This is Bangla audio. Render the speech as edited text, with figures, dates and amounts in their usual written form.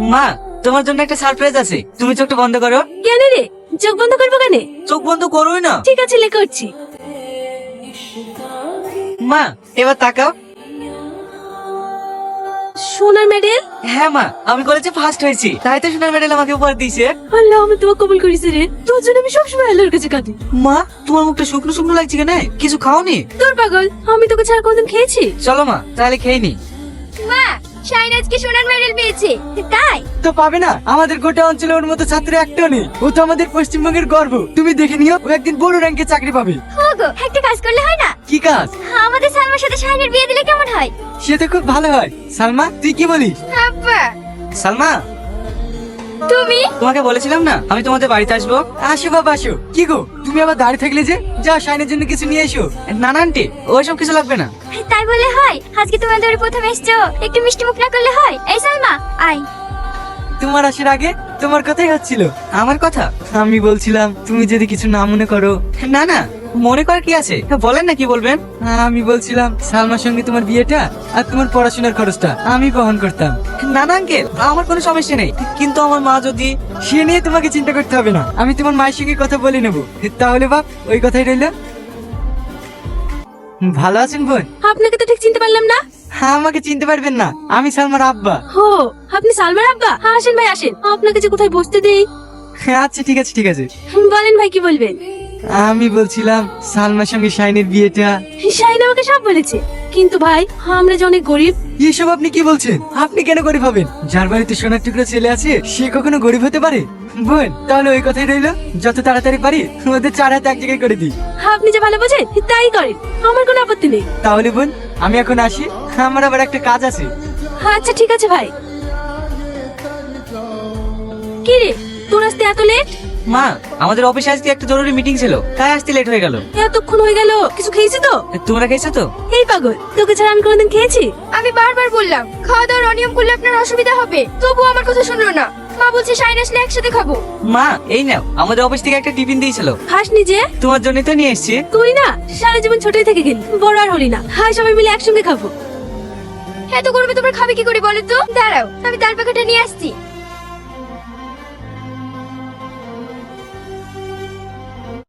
মা, তোমার জন্য একটা সারপ্রাইজ আছে, তুমি চোখটা বন্ধ করো। কেন রে, চোখ বন্ধ করবো কেন? চোখ বন্ধ করোই না। ঠিক আছে, লে করছি। মা, এবার তাকাও। সোনার মেডেল? হ্যাঁ মা, আমি কলেজে ফার্স্ট হয়েছি, তাই তো সোনার মেডেল আমাকে উপহার দিয়েছে। আল্লাহ আমি তোমাকে কবুল করেছি রে, তোর জন্য আমি সবসময় আল্লাহর কাছে কাঁদি। মা, তোমার মুখটা শুকনো শুকনো লাগছে কেন? কিছু খাওনি? তোর পাগল, আমি তোকে ছাড়া কোনদিন খেয়েছি? চলো মা, তাহলে খেয়ে নি। মা, শাইন আজকে সোনার মেডেল পেয়েছে। তাই তো পাবে না, আমাদের গোটা অঞ্চলে ওর মতো ছাত্র একটাও নেই। ও তো আমাদের পশ্চিমবঙ্গের গর্ব। তুমি দেখে নিও, ও একদিন বড় র্যাঙ্কে চাকরি পাবে। ওগো, একটা কাজ করলে হয় না? কি কাজ? আমাদের সালমার সাথে শাইনের বিয়ে দিলে কেমন হয়? সে তো খুব ভালো হয়। সালমা, তুই কি বলিস? আব্বা, সালমা, তুমি? তোমাকে বলেছিলাম না আমি তোমাদের বাড়িতে আসবো। আসো বাবা আসো। কি গো, তুমি আবার দাঁড়িয়ে থাকলে যে? যা শাইনের জন্য কিছু নিয়ে এসো। না না আন্টি, ওইসব কিছু লাগবে না। তাই বললে হয়? আজকে তোমাদের প্রথম এসছো, একটু মিষ্টি মুখ না করলে হয়? এই সালমা, আয়। তোমার আসার আগে তোমার কথাই হচ্ছিল। আমার কথা? আমি বলছিলাম তুমি যদি কিছু না মনে করো। না না, মনে করার কি আছে, বলেন না কি বলবেন। আমি বলছিলাম সালমার সঙ্গে তোমার বিয়েটা আর তোমার পড়াশোনার খরচটা আমি বহন করতাম। না না আঙ্কেল, আমার কোনো সমস্যা নেই, কিন্তু আমার মা যদি। সে নিয়ে তোমাকে চিন্তা করতে হবে না, আমি তোমার মায়ের সঙ্গে কথা বলে নেব। তাহলে বাপ, ওই কথাই রইল। ভালো আছেন বোন? আপনাকে তো ঠিক চিনতে পারলাম না। আমাকে চিনতে পারবেন না, আমি সালমার আব্বা। হো, আপনি সালমার আব্বা? আসেন ভাই আসেন, আপনাকে যে কোথায় বসতে দেই। আচ্ছা ঠিক আছে ঠিক আছে। বলেন ভাই, কি বলবেন? আমি বলছিলাম সালমার সঙ্গে শাইনের বিয়েটা। শাইন আমাকে সব বলেছে, কিন্তু ভাই আমরা যে অনেক গরিব। এসব আপনি কি বলছেন? আপনি কেন গরিব হবেন? যার বাড়িতে সোনার টুকরো ছেলে আছে সে কখনো গরিব হতে পারে? বোন, তাহলে ওই কথাই রইলো, যত তাড়াতাড়ি পারি ওদের 4 হাতে এক জায়গায় করে দিই। আপনি যে ভালো বোঝেন তাই করেন, আমার কোনো আপত্তি নেই। তাহলে বোন, আমি এখন আসি, আমার আবার একটা কাজ আছে। আচ্ছা ঠিক আছে ভাই। কি রে, তোর আসতে এত লেট? মা, আমাদের অফিসে আজকে একটা জরুরি মিটিং ছিল, তাই আসতে লেট হয়ে গেল। এতক্ষণ হয়ে গেল, কিছু খেয়েছি তো? তোমরা খেয়েছো তো? এই পাগল, তোকে ছাড়া আমি কোনোদিন খেয়েছি? আমি বারবার বললাম খাওয়া দাওয়ার অনিয়ম করলে আপনার অসুবিধা হবে, তবুও আমার কথা শুনলো না। মা বলছে শাইন আসলে একসাথে খাবো। মা, এই নাও, আমাদের অফিস থেকে একটা টিফিন দিয়েছিল। খাস নিজে? তোমার জন্য তো নিয়ে এসেছি। তুই না সারা জীবন ছোটই থেকে গেলি, বড় আর হলি না। হাই, সবাই মিলে একসঙ্গে খাবো। এত গরমে তোমরা খাবে কি করে বলো তো? দাঁড়াও, আমি তাল পাখাটা নিয়ে আসছি।